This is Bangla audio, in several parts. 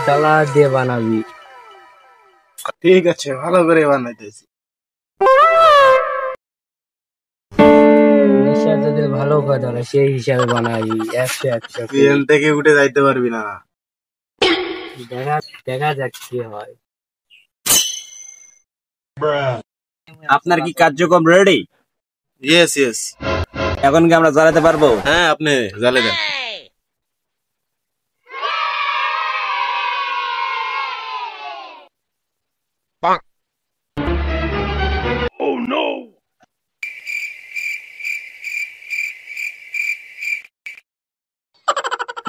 ডালা দিয়ে বানাবি। ঠিক আছে, ভালো করে বানাইতেছি। যদি ভালো কথা না সেই হিসাবে বানাবি। 100 ট্রেন থেকে উঠে যাইতে পারবি না। দেখা দেখা যাক কি হয়। আপনার কি কার্যক্রম রেডি? Yes yes. এখন কি আমরা জ্বালাতে পারবো? হ্যাঁ, আপনি জ্বালে দেন।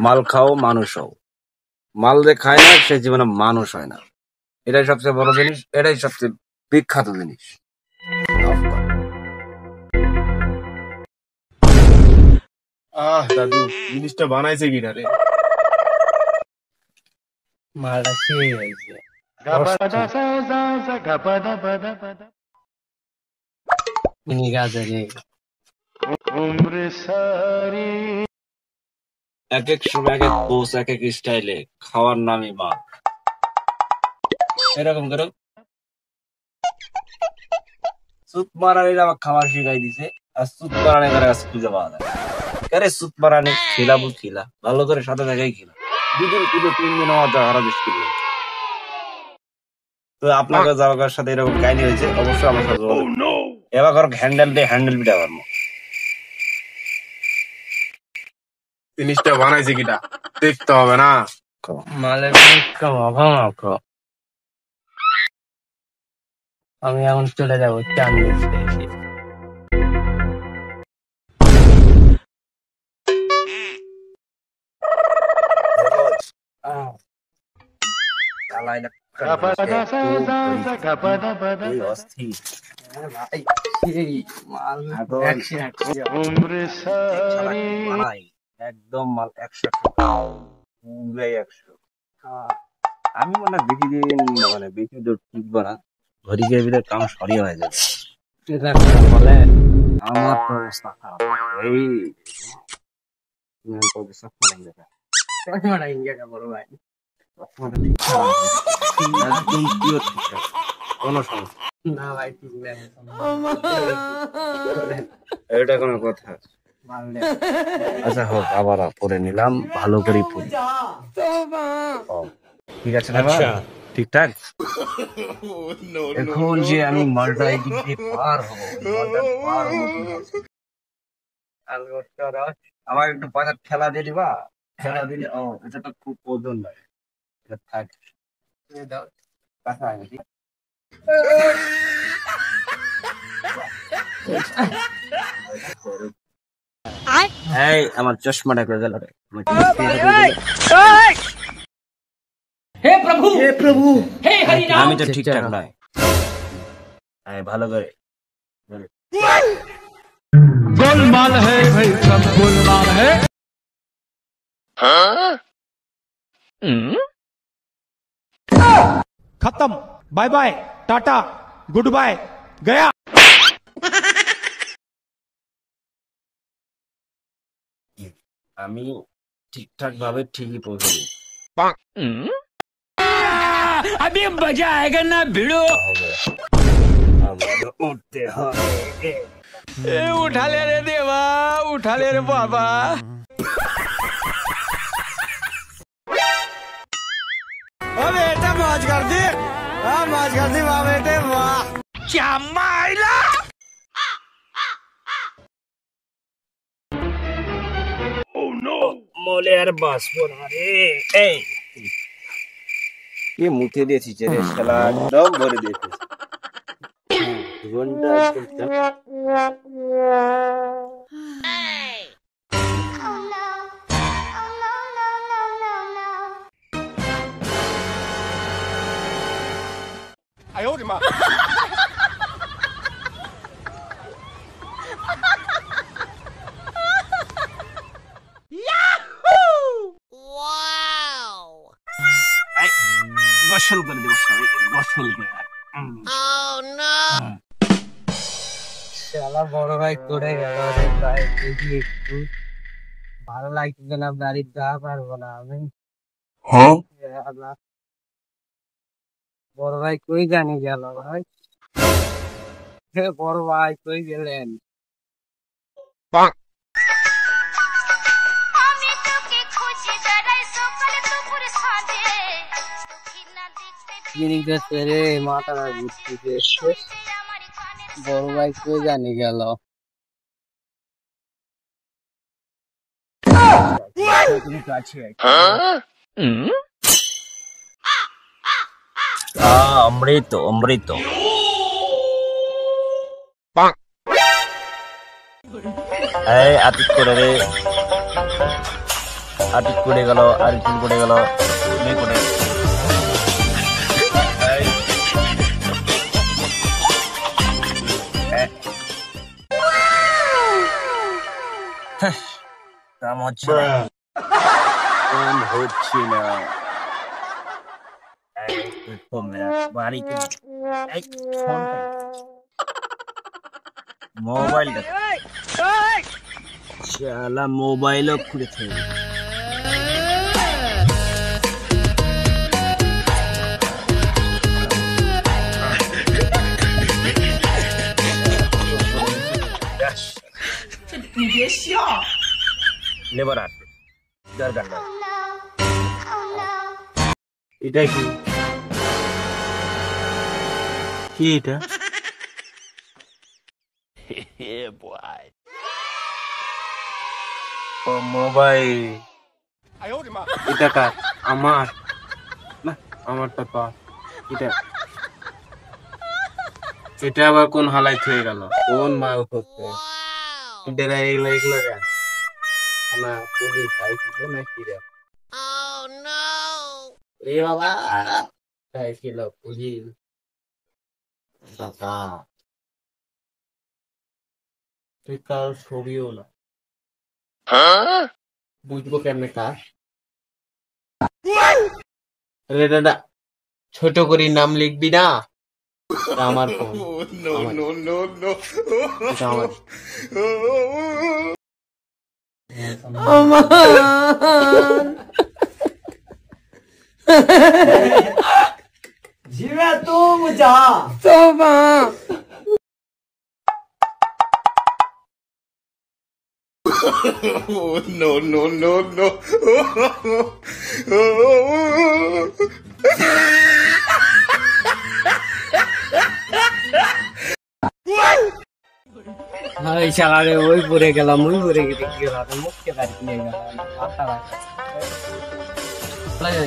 মাল খাও মানুষ হও। মাল যে খায় না সে জীবনে মানুষ হয় না। এটাই সবচেয়ে বড় জিনিস, এটাই সবচেয়ে বিখ্যাত জিনিস। দাদু, জিনিসটা বানাইছে কি রে? মালটা সেই হয়েছে। এক এক সময় এক এক পোস, এক এক স্টাইলে খাওয়ার নামই মা। এরকম করো সুত মারানি আমার খাবার শিখাই দিছে, আর সুত মারানি করে কাছে খুঁজে পাওয়া যায়। আরে সুত মারানি খিলাবো খিলা, ভালো করে সাথে জায়গায় খিলা। 2 দিন কিলো 3 দিন আমার হারা বেশ কিলো। তো আপনাকে যাওয়ার সাথে এরকম কাহিনী হয়েছে, অবশ্যই আমার সাথে এবার করো হ্যান্ডেল দিয়ে হ্যান্ডেল পিঠা পারবো। জিনিসটা বানাইছে কিটা দেখতে হবে না? মালের আমি এখন চলে যাবো চাঁদনি স্টেশন। একদম মাল 100 পুরাই 100। আমি মনে হয় বেশি দিন মানে বেশি দূর টিকবো না, ঘড়িকের ভিতরে কাম সরিয়ে হয়ে যাবে। বলে আমার তো অবস্থা খারাপ। এই অবস্থা বড় ভাই একদম পিওর ঠিকঠাক, কোনো সমস্যা না ভাই, ঠিক নেই। এটা কোনো কথা? আচ্ছা হোক, আবার পরে নিলাম, ভালো করে পড়ি। ঠিক আছে না? ঠিকঠাক। এখন যে আমি মালটা এদিক দিয়ে পার হবো, আমার একটু পাশে ঠেলা দিয়ে দিবা। ঠেলা দিলে এটা তো খুব ওজন নয়, এটা থাক। কাঁচা হয় নাকি? এই আমার চশমাটা করে গেল রে। हे प्रभु हे हरि राम। আমি তো ঠিকঠাক নয়, ভালো করে गोलमाल है भाई, सब गोलमाल है। खत्म, bye bye, tata, goodbye, गया। আমি ঠিকঠাক ভাবে ঠিকই পৌঁছাবো। अभी मजा आएगा ना भिड़ो। উঠতে হবে। उठा ले रे देवा, उठा ले रे बाबा। बेटा मौज कर दी, मौज कर दी वाह बेटे वाह। क्या माइला মলে আর বাসবো না রে। এই কি মুখে দিয়েছিস রে শালা, একদম ভরে দিয়েছিস। জীবনটা একদম গোসল করে দেবো সবাইকে, গোসল করে। শালা বড় ভাই করে গেল রে ভাই, দেখি একটু ভালো লাগছে না, বাড়ির যাওয়া পারবো না আমি। বড় ভাই কই জানি গেল ভাই? বড় ভাই কই গেলেন? রে মাথাটা ঘুরতেছে। বড় ভাই কই জানি গেল? অমৃত অমৃত এই আতিক করে রে, আতিক করে গেল, আরিফিন করে গেল, মেয়ে করে কাম হচ্ছে না, কাম হচ্ছে না। বাড়িতে মোবাইলটা শালা মোবাইলও খুলেছে। নেবার আসবে দরকার নাই। এটা কি কি এটা? ও মোবাইল, এটা কার? আমার না, আমারটা কার? এটা এটা আবার কোন হালাই হয়ে গেল? কোন মাল করতে এটা এগুলো এগুলো কেন? না পুলিশ আইছিল নাকি রে? এ বাবা আইছিল পুলিশ। বাবা তুই কার ছবিও না বুঝবো কেমনে কার? রে দাদা ছোট করে নাম লিখবি না, আমার ফোন। जीवे तुम जा ওই শালারে ওই পরে গেলাম, ওই পরে গেলে কি হবে? মুখকে বাড়ি নিয়ে গেলাম, মাথা রাখা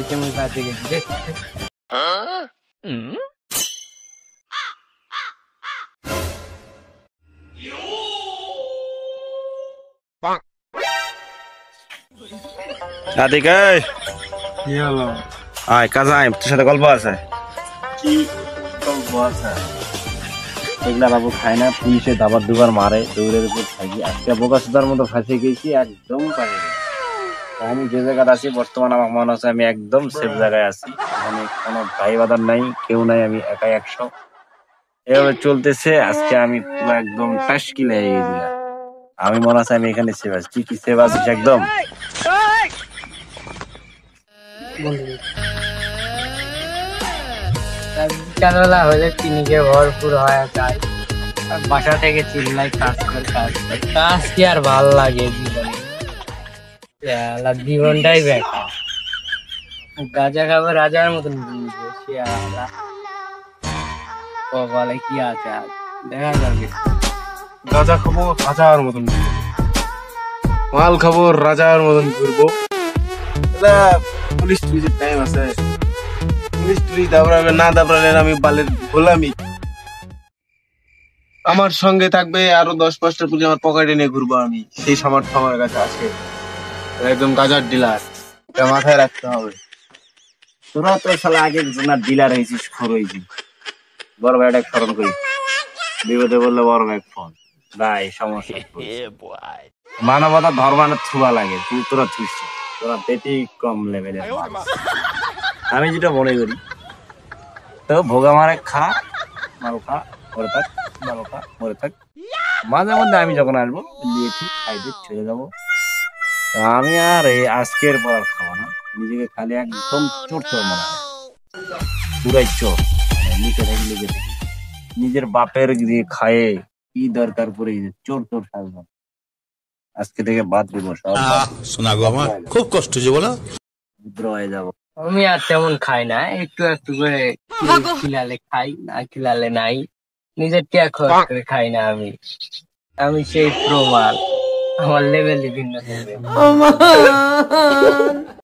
কেমন কাজে গেছি রে। কি হলো? আয় কাজে আয়, তোর সাথে গল্প আছে। কি গল্প আছে? এগুলা বাবু খায় না, পুলিশে দাবার দুবার মারে, দৌড়ের উপর থাকি। আজকে বোকা সুদার মতো ফাঁসে গেছি, একদম পারি না। আমি যে জায়গায় আছি বর্তমানে আমার মনে হচ্ছে আমি একদম সেফ জায়গায় আছি, মানে কোনো ভাই বাদার নাই, কেউ নাই, আমি একাই 100। এভাবে চলতেছে। আজকে আমি পুরো একদম টাস্কি লেগে গেছি। আমি মনে হচ্ছে আমি এখানে সেভ আছি। তুই কি সেভ আছিস? একদম বিকালবেলা হলে পিনিকে ভরপুর হয়ে যায়, আর বাসা থেকে চিল্লাই কাজ কর কাজ কর। কাজ কি আর ভাল লাগে জীবনে? জীবনটাই বেকার। গাঁজা খাবো রাজার মতন বুঝবো, শিয়ালা কপালে কি আছে আর দেখা যাবে। গাঁজা খাবো রাজার মতন, মাল খাবো রাজার মতন ঘুরবো। পুলিশ টুলিশের টাইম আছে, পুলিশ টুলিশ দাবড়াবে না দাবড়ালে আমি বালের গোলামি। আমার সঙ্গে থাকবে আরো 10-5টা পুলিশ, আমার পকেটে নিয়ে ঘুরবো আমি, সেই সামর্থ্য আমার কাছে আছে। একদম গাজার ডিলার, এটা মাথায় রাখতে হবে। তোরা তো শালা আগে জোনার ডিলার হয়েছিস, খর হয়েছিস। বড় ভাইটা স্মরণ করি, বিপদে বললে বড় ভাই ফোন ভাই, সমস্যা। মানবতা ধর্মানের থুয়া লাগে, তুই তোরা থুইস, তোরা পেটি কম লেভেলের। আমি যেটা মনে করি, তো ভোগা মারে খা, মাল খা, মরে থাক, ভালো খা, মরে থাক। মাঝে মধ্যে আমি যখন আসবো নিয়ে ঠিক খাই দিয়ে চলে যাবো। আমি আর এই আজকের পর খাবো না। নিজেকে খালি একদম চোর চোর মনে হয়, পুরাই চোর। মানে নিচে থেকে লেগে থেকে নিজের বাপের দিয়ে খায়ে কি দরকার পড়ে গেছে, চোর চোর সাজবো। আজকে থেকে বাদ দিব সব, শোনা গো আমার খুব কষ্ট যে বলো। রুদ্র হয়ে যাবো। আমি আর তেমন খাই না, একটু একটু করে খিলালে খাই, না খিলালে নাই। নিজের টিয়া খরচ করে খাই না আমি। আমি সেই প্রমাণ, আমার লেভেলই ভিন্ন।